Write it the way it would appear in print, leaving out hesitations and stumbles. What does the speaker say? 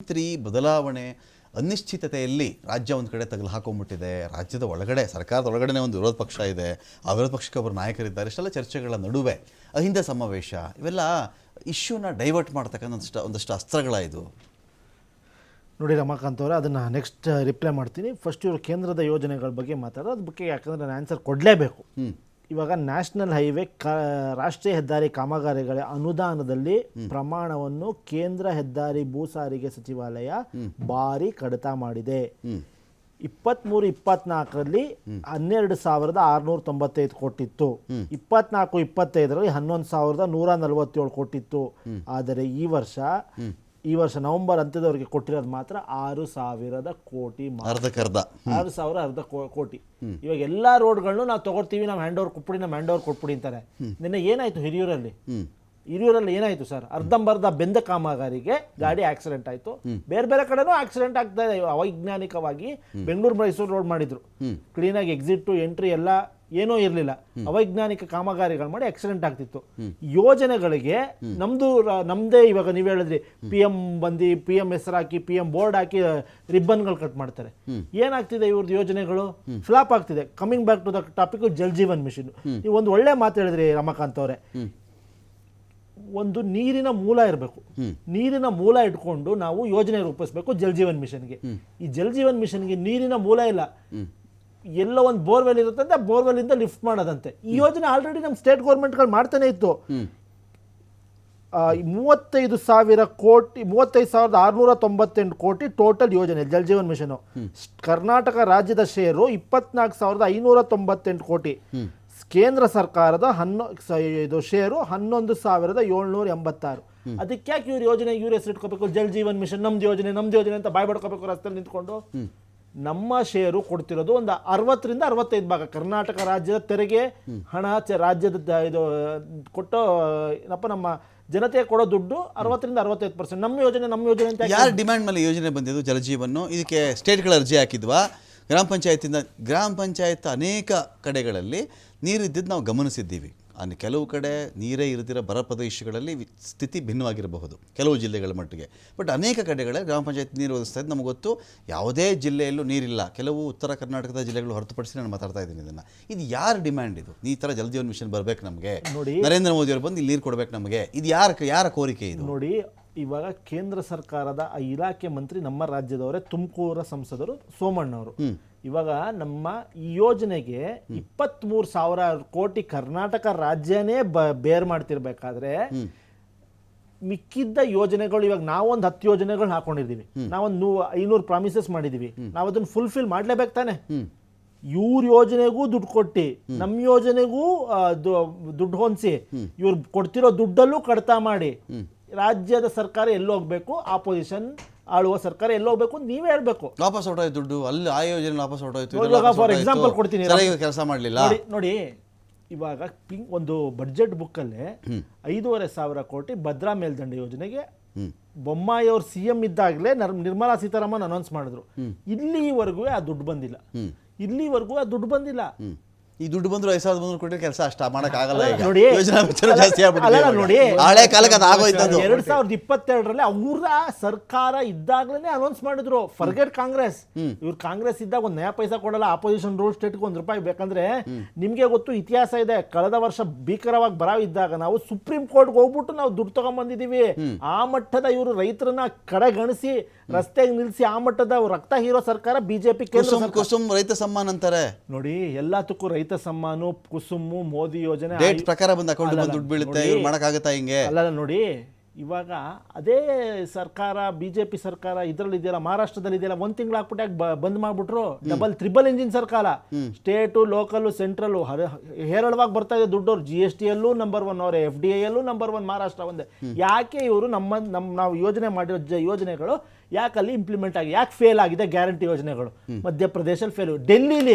ಮುಖ್ಯಮಂತ್ರಿ ಬದಲಾವಣೆ ಅನಿಶ್ಚಿತತೆಯಲ್ಲಿ ರಾಜ್ಯ ಒಂದು ಕಡೆ ತಗಲು ಹಾಕೊಂಡ್ಬಿಟ್ಟಿದೆ. ರಾಜ್ಯದ ಒಳಗಡೆ ಸರ್ಕಾರದ ಒಳಗಡೆ ಒಂದು ವಿರೋಧ ಪಕ್ಷ ಇದೆ, ಆ ವಿರೋಧ ಪಕ್ಷಕ್ಕೆ ಒಬ್ಬರು ನಾಯಕರಿದ್ದಾರೆ. ಇಷ್ಟೆಲ್ಲ ಚರ್ಚೆಗಳ ನಡುವೆ ಅಹಿಂದ ಸಮಾವೇಶ ಇವೆಲ್ಲ ಇಶ್ಯೂನ ಡೈವರ್ಟ್ ಮಾಡ್ತಕ್ಕಂಥ ಒಂದಷ್ಟು ಅಸ್ತ್ರಗಳ ಇದು. ನೋಡಿ ರಮಾಕಾಂತ್ ಅವರೇ, ಅದನ್ನು ನೆಕ್ಸ್ಟ್ ರಿಪ್ಲೈ ಮಾಡ್ತೀನಿ. ಫಸ್ಟ್ ಇವರು ಕೇಂದ್ರದ ಯೋಜನೆಗಳ ಬಗ್ಗೆ ಮಾತಾಡೋದು, ಅದ್ರ ಬಗ್ಗೆ ಯಾಕಂದರೆ ನಾನು ಆನ್ಸರ್ ಕೊಡಲೇಬೇಕು. ಇವಾಗ ನ್ಯಾಷನಲ್ ಹೈವೇ ರಾಷ್ಟ್ರೀಯ ಹೆದ್ದಾರಿ ಕಾಮಗಾರಿಗಳ ಅನುದಾನದಲ್ಲಿ ಪ್ರಮಾಣವನ್ನು ಕೇಂದ್ರ ಹೆದ್ದಾರಿ ಭೂ ಸಾರಿಗೆ ಸಚಿವಾಲಯ ಭಾರಿ ಕಡಿತ ಮಾಡಿದೆ. 23-24ರಲ್ಲಿ 12,695 ಕೋಟಿ ಇತ್ತು. 24-25ರಲ್ಲಿ 11,147 ಕೋಟಿ ಇತ್ತು. ಆದರೆ ಈ ವರ್ಷ ನವೆಂಬರ್ ಅಂತ್ಯದವರೆಗೆ ಕೊಟ್ಟಿರೋದು ಮಾತ್ರ 6,000 ಕೋಟಿ, 6,000 ಕೋಟಿ. ಇವಾಗ ಎಲ್ಲಾ ರೋಡ್ಗಳನ್ನು ನಾವು ತಗೊಳ್ತೀವಿ, ನಾವು ಹ್ಯಾಂಡ್ ಓವರ್ ಕೊಟ್ಬಿಡಿ ಅಂತಾರೆ. ನಿನ್ನೆ ಏನಾಯ್ತು ಹಿರಿಯೂರಲ್ಲಿ ಏನಾಯ್ತು ಸರ್? ಅರ್ಧಂಬರ್ಧ ಬೆಂದ ಕಾಮಗಾರಿಗೆ ಗಾಡಿ ಆಕ್ಸಿಡೆಂಟ್ ಆಯ್ತು. ಬೇರೆ ಕಡೆನೂ ಆಕ್ಸಿಡೆಂಟ್ ಆಗ್ತಾ ಇದೆ. ಅವೈಜ್ಞಾನಿಕವಾಗಿ ಬೆಂಗಳೂರು ಮೈಸೂರು ರೋಡ್ ಮಾಡಿದ್ರು, ಕ್ಲೀನಾಗಿ ಎಕ್ಸಿಟ್ ಎಂಟ್ರಿ ಎಲ್ಲ ಏನೋ ಇರಲಿಲ್ಲ. ಅವೈಜ್ಞಾನಿಕ ಕಾಮಗಾರಿಗಳು ಮಾಡಿ ಆಕ್ಸಿಡೆಂಟ್ ಆಗ್ತಿತ್ತು. ಯೋಜನೆಗಳಿಗೆ ನಮ್ದೇ ಇವಾಗ ನೀವು ಹೇಳಿದ್ರಿ, PM ಹೆಸರು ಹಾಕಿ PM ಬೋರ್ಡ್ ಹಾಕಿ ರಿಬ್ಬನ್ಗಳು ಕಟ್ ಮಾಡ್ತಾರೆ. ಏನಾಗ್ತಿದೆ ಇವ್ರದ್ದು ಯೋಜನೆಗಳು? ಫ್ಲಾಪ್ ಆಗ್ತಿದೆ. Coming back to the topic, Jal Jeevan Mission. ನೀವು ಒಂದು ಒಳ್ಳೆ ಮಾತು ಹೇಳಿದ್ರಿ ರಮಾಕಾಂತ್ ಅವರೇ. ಒಂದು ನೀರಿನ ಮೂಲ ಇರಬೇಕು. ನೀರಿನ ಮೂಲ ಇಟ್ಕೊಂಡು ನಾವು ಯೋಜನೆ ರೂಪಿಸಬೇಕು ಜಲ್ ಜೀವನ್ ಮಿಷನ್ಗೆ. ಈ ಜಲ್ ಜೀವನ್ ಮಿಷನ್ಗೆ ನೀರಿನ ಮೂಲ ಇಲ್ಲ. ಎಲ್ಲೋ ಒಂದು ಬೋರ್ವೆಲ್ ಇರುತ್ತಂತೆ, ಆ ಬೋರ್ವೆಲ್ ಇಂದ ಲಿಫ್ಟ್ ಮಾಡೋದಂತೆ. ಈ ಯೋಜನೆ ಆಲ್ರೆಡಿ ನಮ್ಮ ಸ್ಟೇಟ್ ಗೌರ್ಮೆಂಟ್ಗಳು ಮಾಡ್ತಾನೆ ಇತ್ತು. 35,698 ಕೋಟಿ ಟೋಟಲ್ ಯೋಜನೆ ಜಲ್ ಜೀವನ್ ಮಿಷನ್. ಕರ್ನಾಟಕ ರಾಜ್ಯದ ಶೇರು 24,598 ಕೋಟಿ. ಕೇಂದ್ರ ಸರ್ಕಾರದ ಶೇರು 11,786. ಅದಕ್ಕೆ ಯಾಕೆ ಇವ್ರ ಹೆಸರು ಇಟ್ಕೋಬೇಕು? ಜಲ್ ಜೀವನ್ ಮಿಷನ್ ನಮ್ದು ಯೋಜನೆ ಅಂತ ಬಾಯ್ ಬಡ್ಕೋಬೇಕು ರಸ್ತೆಯಲ್ಲಿ ನಿಂತ್ಕೊಂಡು. ನಮ್ಮ ಶೇರು ಕೊಡ್ತಿರೋದು ಒಂದು 60-65 ಭಾಗ. ಕರ್ನಾಟಕ ರಾಜ್ಯದ ತೆರಿಗೆ ಹಣ, ರಾಜ್ಯದ ಇದು ಕೊಟ್ಟು ನಮ್ಮ ಜನತೆ ಕೊಡೋ ದುಡ್ಡು 60-65%. ನಮ್ಮ ಯೋಜನೆ ಅಂತ ಯಾರು ಡಿಮ್ಯಾಂಡ್ ಮೇಲೆ ಯೋಜನೆ ಬಂದಿದ್ದು ಜಲಜೀವನ್? ಇದಕ್ಕೆ ಸ್ಟೇಟ್ಗಳ ಅರ್ಜಿ ಹಾಕಿದ್ವಾ? ಗ್ರಾಮ ಪಂಚಾಯತ್ ಅನೇಕ ಕಡೆಗಳಲ್ಲಿ ನೀರಿದ್ದಿದ್ದು ನಾವು ಗಮನಿಸಿದ್ದೀವಿ. ಕೆಲವು ಕಡೆ ನೀರೇ ಇರದಿರೋ ಬರ ಪ್ರದೇಶಗಳಲ್ಲಿ ಸ್ಥಿತಿ ಭಿನ್ನವಾಗಿರಬಹುದು ಕೆಲವು ಜಿಲ್ಲೆಗಳ ಮಟ್ಟಿಗೆ. ಬಟ್ ಅನೇಕ ಕಡೆಗಳಲ್ಲಿ ಗ್ರಾಮ ಪಂಚಾಯತ್ ನೀರು ಒದಗಿಸ್ತಾ ಇದ್ದು ನಮಗೆ ಗೊತ್ತು. ಯಾವುದೇ ಜಿಲ್ಲೆಯಲ್ಲೂ ನೀರಿಲ್ಲ. ಕೆಲವು ಉತ್ತರ ಕರ್ನಾಟಕದ ಜಿಲ್ಲೆಗಳು ಹೊರತುಪಡಿಸಿ ನಾನು ಮಾತಾಡ್ತಾ ಇದ್ದೀನಿ ಇದನ್ನು. ಇದು ಯಾರ ಡಿಮ್ಯಾಂಡ್? ಇದು ಈ ಥರ ಜಲ್ ಜೀವನ್ ಮಿಷನ್ ಬರಬೇಕು ನಮಗೆ, ನರೇಂದ್ರ ಮೋದಿ ಅವರು ಬಂದು ಇಲ್ಲಿ ನೀರು ಕೊಡಬೇಕು ನಮಗೆ. ಇದು ಯಾರ ಕೋರಿಕೆ ಇದು? ನೋಡಿ, ಇವಾಗ ಕೇಂದ್ರ ಸರ್ಕಾರದ ಇಲಾಖೆ ಮಂತ್ರಿ ನಮ್ಮ ರಾಜ್ಯದವರೇ, ತುಮಕೂರು ಸಂಸದರು ಸೋಮಣ್ಣವರು. ಇವಾಗ ನಮ್ಮ ಈ ಯೋಜನೆಗೆ 23,000 ಕೋಟಿ ಕರ್ನಾಟಕ ರಾಜ್ಯನೇ ಬೇರ್ ಮಾಡ್ತಿರ್ಬೇಕಾದ್ರೆ ಮಿಕ್ಕಿದ್ದ ಯೋಜನೆಗಳು, ಇವಾಗ ನಾವೊಂದು 10 ಯೋಜನೆಗಳು ಹಾಕೊಂಡಿದ್ದೀವಿ, ನಾವೊಂದು 500 ಪ್ರಾಮಿಸಸ್ ಮಾಡಿದೀವಿ, ನಾವು ಅದನ್ನು ಫುಲ್ಫಿಲ್ ಮಾಡ್ಲೇಬೇಕು ತಾನೆ. ಇವ್ರ ಯೋಜನೆಗೂ ದುಡ್ಡು ಕೊಟ್ಟು ನಮ್ಮ ಯೋಜನೆಗೂ ದುಡ್ಡು ಹೊಂದಿಸಿ ಇವ್ರು ಕೊಡ್ತಿರೋ ದುಡ್ಡಲ್ಲೂ ಕಡಿತ ಮಾಡಿ ರಾಜ್ಯದ ಸರ್ಕಾರ ಎಲ್ಲೋಗ್ಬೇಕು? ಆಪೋಸಿಷನ್ ಆಳುವ ಸರ್ಕಾರ ಎಲ್ಲೋಗ್ಬೇಕು? ನೀವೇ ಹೇಳ್ಬೇಕು. ವಾಪಸ್ ಹೊರಟೋಯ್ತು ದುಡ್ಡು, ಅಲ್ಲಿ ಆ ಯೋಜನೆ ವಾಪಸ್ ಹೊರಟೋಯ್ತು. ಫಾರ್ ಎಕ್ಸಾಂಪಲ್ ಕೊಡ್ತೀನಿ, ಕೆಲಸ ಮಾಡಲಿಲ್ಲ. ನೋಡಿ ಇವಾಗ ಒಂದು ಬಡ್ಜೆಟ್ ಬುಕ್ಕಲ್ಲೇ 5,500 ಕೋಟಿ ಭದ್ರಾ ಮೇಲ್ದಂಡೆ ಯೋಜನೆಗೆ ಬೊಮ್ಮಾಯಿ ಅವ್ರು CM ಇದ್ದಾಗಲೇ ನಿರ್ಮಲಾ ಸೀತಾರಾಮನ್ ಅನೌನ್ಸ್ ಮಾಡಿದ್ರು. ಇಲ್ಲಿವರೆಗೂ ಆ ದುಡ್ಡು ಬಂದಿಲ್ಲ. ಈ ದುಡ್ಡು ಬಂದ್ರು 5,000 ಕೋಟಿ ಕೆಲಸ ಅಷ್ಟ ಮಾಡಕ್ಕಾಗಲ್ಲ. ನೋಡಿ, 2022ರಲ್ಲಿ ಅವ್ರ ಸರ್ಕಾರ ಇದ್ದಾಗಲೇ ಅನೌನ್ಸ್ ಮಾಡಿದ್ರು. ಫರ್ಗೆಟ್ ಕಾಂಗ್ರೆಸ್. ಇವ್ರು ಕಾಂಗ್ರೆಸ್ ಇದ್ದಾಗ ಒಂದು ನಯಾ ಪೈಸಾ ಕೊಡಲ್ಲ. ಆಪೋಸಿಷನ್ ರೂಲ್ ಸ್ಟೇಟ್ಗೆ ₹1 ಬೇಕಂದ್ರೆ ನಿಮ್ಗೆ ಗೊತ್ತು, ಇತಿಹಾಸ ಇದೆ. ಕಳೆದ ವರ್ಷ ಭೀಕರವಾಗಿ ಬರ ಇದ್ದಾಗ ನಾವು ಸುಪ್ರೀಂ ಕೋರ್ಟ್ಗೆ ಹೋಗ್ಬಿಟ್ಟು ನಾವು ದುಡ್ಡು ತಗೊಂಡ್ಬಂದಿದೀವಿ. ಆ ಮಟ್ಟದ ಇವರು ರೈತರನ್ನ ಕಡೆಗಣಿಸಿ ರಸ್ತೆಗೆ ನಿಲ್ಲಿಸಿ ಆ ಮಟ್ಟದ ರಕ್ತ ಹೀರೋ ಸರ್ಕಾರ ಬಿಜೆಪಿ. ಕುಸುಮ್ ರೈತ ಸಮ್ಮಾನ್ ಅಂತಾರೆ ನೋಡಿ, ಎಲ್ಲದಕ್ಕೂ ರೈತ ಸಮ್ಮಾನ, ಕುಸುಮು, ಮೋದಿ ಯೋಜನೆ ಡೇಟ್ ಪ್ರಕಾರ ಬಂದ ಅಕೌಂಟ್ ದುಡ್ಡು ಬೀಳುತ್ತೆ. ಇವ್ರು ಮಾಡಕ್ಕಾಗತ್ತಾ ಹಿಂಗೆ? ಅಲ್ಲ ನೋಡಿ, ಇವಾಗ ಅದೇ ಸರ್ಕಾರ ಬಿಜೆಪಿ ಸರ್ಕಾರ ಇದರಲ್ಲಿದೆಯಲ್ಲ, ಮಹಾರಾಷ್ಟ್ರದಲ್ಲಿ ಇದೆಯಲ್ಲ, 1 ತಿಂಗಳು ಹಾಕ್ಬಿಟ್ಟು ಯಾಕೆ ಬಂದ್ ಮಾಡ್ಬಿಟ್ರು? ಟ್ರಿಬಲ್ ಇಂಜಿನ್ ಸರ್ಕಾರ. ಸ್ಟೇಟು, ಲೋಕಲ್, ಸೆಂಟ್ರಲ್ ಹೇರಳವಾಗಿ ಬರ್ತಾ ಇದೆ ದುಡ್ಡು. GST ಯಲ್ಲೂ ನಂಬರ್ 1 ಅವರೇ, FDI ಯಲ್ಲೂ ನಂಬರ್ 1 ಮಹಾರಾಷ್ಟ್ರ ಒಂದೇ. ಯಾಕೆ ಇವರು ನಾವು ಯೋಜನೆ ಮಾಡಿರೋ ಯೋಜನೆಗಳು ಯಾಕಲ್ಲಿ ಇಂಪ್ಲಿಮೆಂಟ್ ಆಗಿ ಯಾಕೆ ಫೇಲ್ ಆಗಿದೆ? ಗ್ಯಾರಂಟಿ ಯೋಜನೆಗಳು ಮಧ್ಯಪ್ರದೇಶಲ್ಲಿ ಫೇಲ್, ಡೆಲ್ಲಿಲಿ